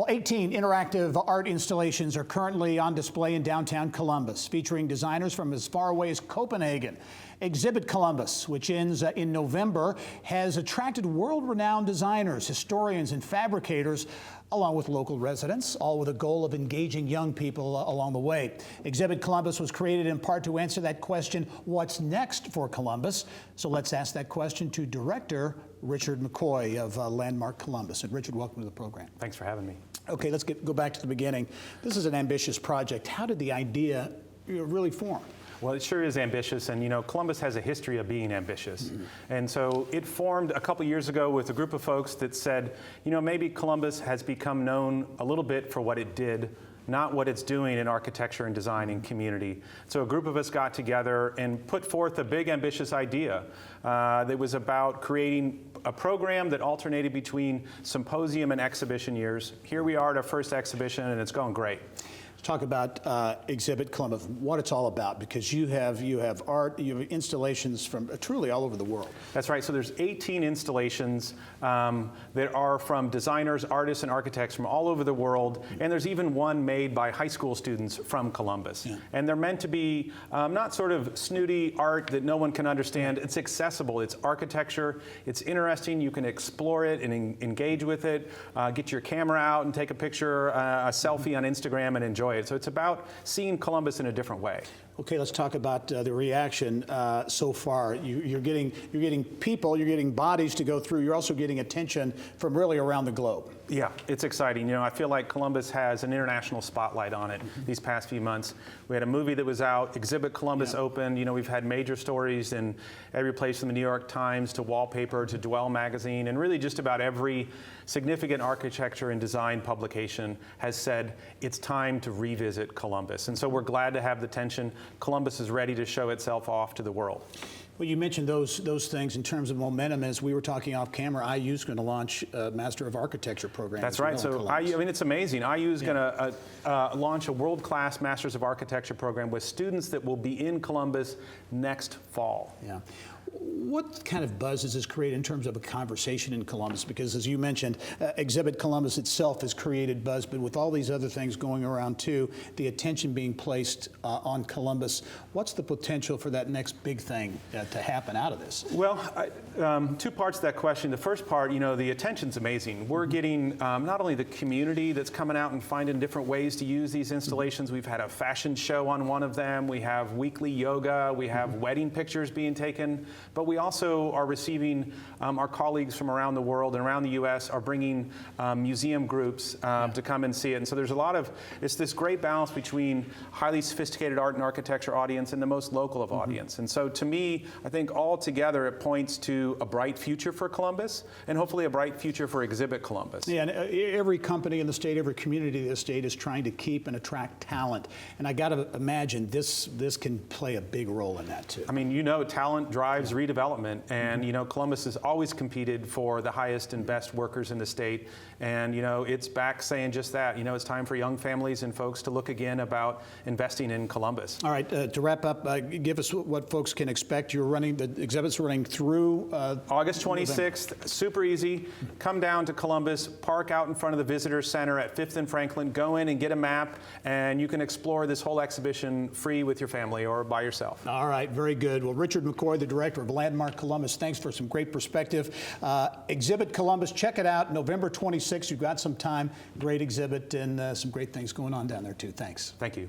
Well, 18 interactive art installations are currently on display in downtown Columbus, featuring designers from as far away as Copenhagen. Exhibit Columbus, which ends in November, has attracted world-renowned designers, historians, and fabricators, along with local residents, all with a goal of engaging young people along the way. Exhibit Columbus was created in part to answer that question, what's next for Columbus? So let's ask that question to director Richard McCoy of Landmark Columbus. And Richard, welcome to the program. Thanks for having me. Okay, let's go back to the beginning. This is an ambitious project. How did the idea really form? Well, it sure is ambitious, and Columbus has a history of being ambitious. Mm-hmm. And so it formed a couple years ago with a group of folks that said, maybe Columbus has become known a little bit for what it did, not what it's doing in architecture and design and community. So a group of us got together and put forth a big ambitious idea that was about creating a program that alternated between symposium and exhibition years. Here we are at our first exhibition, and it's going great. Talk about Exhibit Columbus, what it's all about, because you have art, you have installations from truly all over the world. That's right. So there's 18 installations that are from designers, artists, and architects from all over the world, and there's even one made by high school students from Columbus. Yeah. And they're meant to be not sort of snooty art that no one can understand. It's accessible. It's architecture. It's interesting. You can explore it and engage with it. Get your camera out and take a picture, a selfie on Instagram, and enjoy it. So it's about seeing Columbus in a different way. Okay, let's talk about the reaction so far. You're getting people, you're getting bodies to go through. You're also getting attention from really around the globe. Yeah, it's exciting. I feel like Columbus has an international spotlight on it these past few months. We had a movie that was out, Exhibit Columbus opened. We've had major stories in every place from the New York Times to Wallpaper to Dwell magazine, and really just about every significant architecture and design publication has said it's time to revisit Columbus. And so we're glad to have the attention. Columbus is ready to show itself off to the world. Well, you mentioned those things in terms of momentum. As we were talking off camera, IU is going to launch a Master of Architecture program. That's right. So IU, it's amazing. IU is going to launch a world-class Masters of Architecture program with students that will be in Columbus next fall. Yeah. What kind of buzz does this create in terms of a conversation in Columbus? Because as you mentioned, Exhibit Columbus itself has created buzz, but with all these other things going around too, the attention being placed on Columbus, what's the potential for that next big thing to happen out of this? Well, two parts to that question. The first part, the attention's amazing. We're getting not only the community that's coming out and finding different ways to use these installations. We've had a fashion show on one of them. We have weekly yoga. We have wedding pictures being taken. But we also are receiving our colleagues from around the world and around the U.S. are bringing museum groups to come and see it. And so there's it's this great balance between highly sophisticated art and architecture audience and the most local of audience. And so to me, I think all together it points to a bright future for Columbus and hopefully a bright future for Exhibit Columbus. Yeah, and every company in the state, every community in the state is trying to keep and attract talent. And I got to imagine this can play a big role in that too. I mean, talent drives redevelopment, and Columbus has always competed for the highest and best workers in the state, and it's back saying just that. It's time for young families and folks to look again about investing in Columbus. All right, to wrap up, give us what folks can expect. The exhibit's running through August 26th. Super easy. Come down to Columbus, park out in front of the Visitor Center at 5th and Franklin, go in and get a map, and you can explore this whole exhibition free with your family or by yourself. All right, very good. Well, Richard McCoy, the director of Landmark Columbus, thanks for some great perspective. Exhibit Columbus, check it out, November 26th. You've got some time. Great exhibit and some great things going on down there too. Thanks. Thank you.